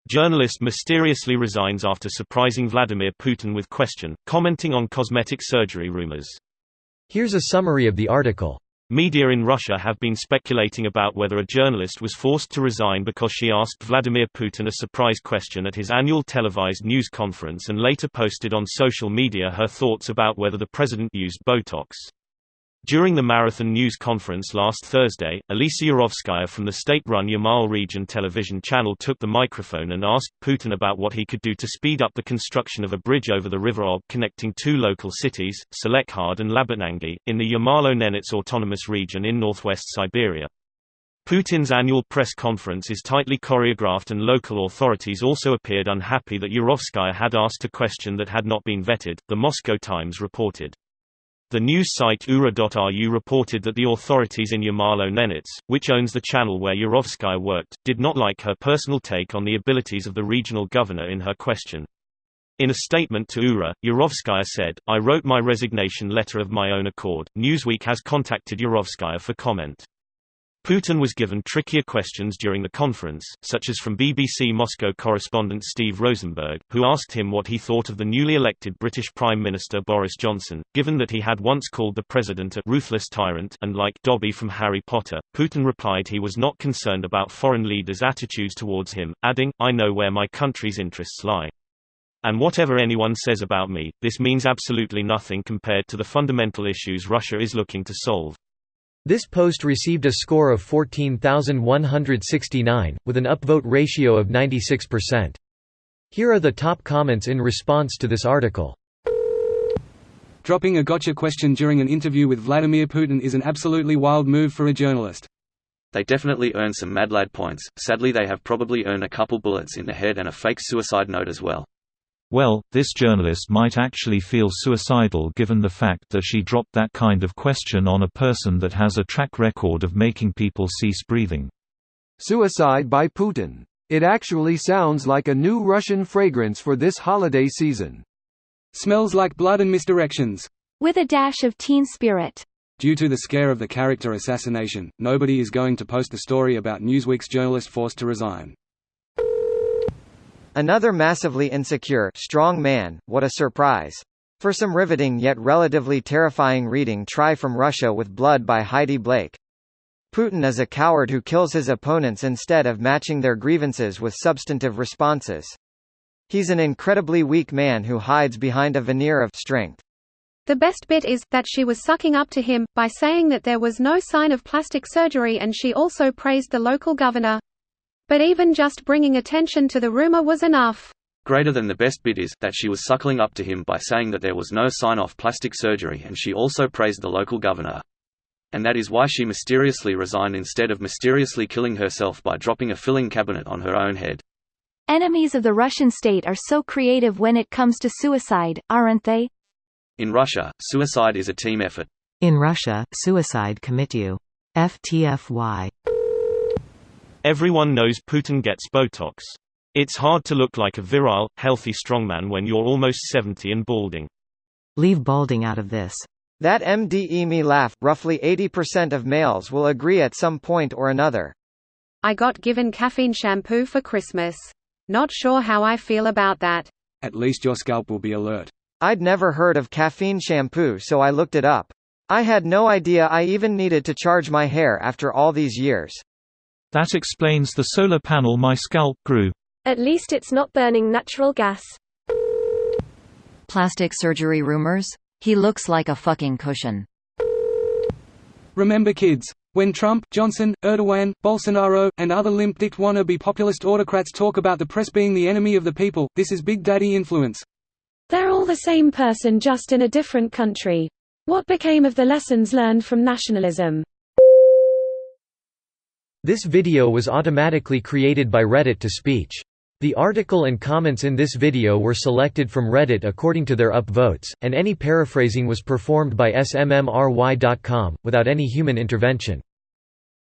Journalist mysteriously resigns after surprising Vladimir Putin with question, commenting on cosmetic surgery rumors. Here's a summary of the article. Media in Russia have been speculating about whether a journalist was forced to resign because she asked Vladimir Putin a surprise question at his annual televised news conference and later posted on social media her thoughts about whether the president used Botox. During the marathon news conference last Thursday, Alisa Yurovskaya from the state-run Yamal region television channel took the microphone and asked Putin about what he could do to speed up the construction of a bridge over the River Ob connecting two local cities, Selekhard and Labatnangi, in the Yamalo-Nenets autonomous region in northwest Siberia. Putin's annual press conference is tightly choreographed and local authorities also appeared unhappy that Yurovskaya had asked a question that had not been vetted, the Moscow Times reported. The news site ura.ru reported that the authorities in Yamalo-Nenets, which owns the channel where Yurovskaya worked, did not like her personal take on the abilities of the regional governor in her question. In a statement to URA, Yurovskaya said, "I wrote my resignation letter of my own accord." Newsweek has contacted Yurovskaya for comment. Putin was given trickier questions during the conference, such as from BBC Moscow correspondent Steve Rosenberg, who asked him what he thought of the newly elected British Prime Minister Boris Johnson, given that he had once called the president a ruthless tyrant and like Dobby from Harry Potter. Putin replied he was not concerned about foreign leaders' attitudes towards him, adding, "I know where my country's interests lie. And whatever anyone says about me, this means absolutely nothing compared to the fundamental issues Russia is looking to solve." This post received a score of 14,169, with an upvote ratio of 96%. Here are the top comments in response to this article. Dropping a gotcha question during an interview with Vladimir Putin is an absolutely wild move for a journalist. They definitely earned some Mad Lad points. Sadly, they have probably earned a couple bullets in the head and a fake suicide note as well. Well, this journalist might actually feel suicidal given the fact that she dropped that kind of question on a person that has a track record of making people cease breathing. Suicide by Putin. It actually sounds like a new Russian fragrance for this holiday season. Smells like blood and misdirections. With a dash of teen spirit. Due to the scare of the character assassination, nobody is going to post a story about Newsweek's journalist forced to resign. Another massively insecure, strong man, what a surprise. For some riveting yet relatively terrifying reading, try From Russia with Blood by Heidi Blake. Putin is a coward who kills his opponents instead of matching their grievances with substantive responses. He's an incredibly weak man who hides behind a veneer of strength. The best bit is that she was sucking up to him, by saying that there was no sign of plastic surgery, and she also praised the local governor. But even just bringing attention to the rumor was enough. Greater than the best bit is that she was suckling up to him by saying that there was no sign of plastic surgery, and she also praised the local governor. And that is why she mysteriously resigned instead of mysteriously killing herself by dropping a filling cabinet on her own head. Enemies of the Russian state are so creative when it comes to suicide, aren't they? In Russia, suicide is a team effort. In Russia, suicide committee. FTFY. Everyone knows Putin gets Botox. It's hard to look like a virile, healthy strongman when you're almost 70 and balding. Leave balding out of this. That MDE me laugh. Roughly 80% of males will agree at some point or another. I got given caffeine shampoo for Christmas. Not sure how I feel about that. At least your scalp will be alert. I'd never heard of caffeine shampoo, so I looked it up. I had no idea I even needed to charge my hair after all these years. That explains the solar panel my scalp grew. At least it's not burning natural gas. Plastic surgery rumors? He looks like a fucking cushion. Remember, kids, when Trump, Johnson, Erdogan, Bolsonaro, and other limp-dicked wannabe populist autocrats talk about the press being the enemy of the people, this is Big Daddy influence. They're all the same person, just in a different country. What became of the lessons learned from nationalism? This video was automatically created by Reddit to speech. The article and comments in this video were selected from Reddit according to their upvotes, and any paraphrasing was performed by smmry.com, without any human intervention.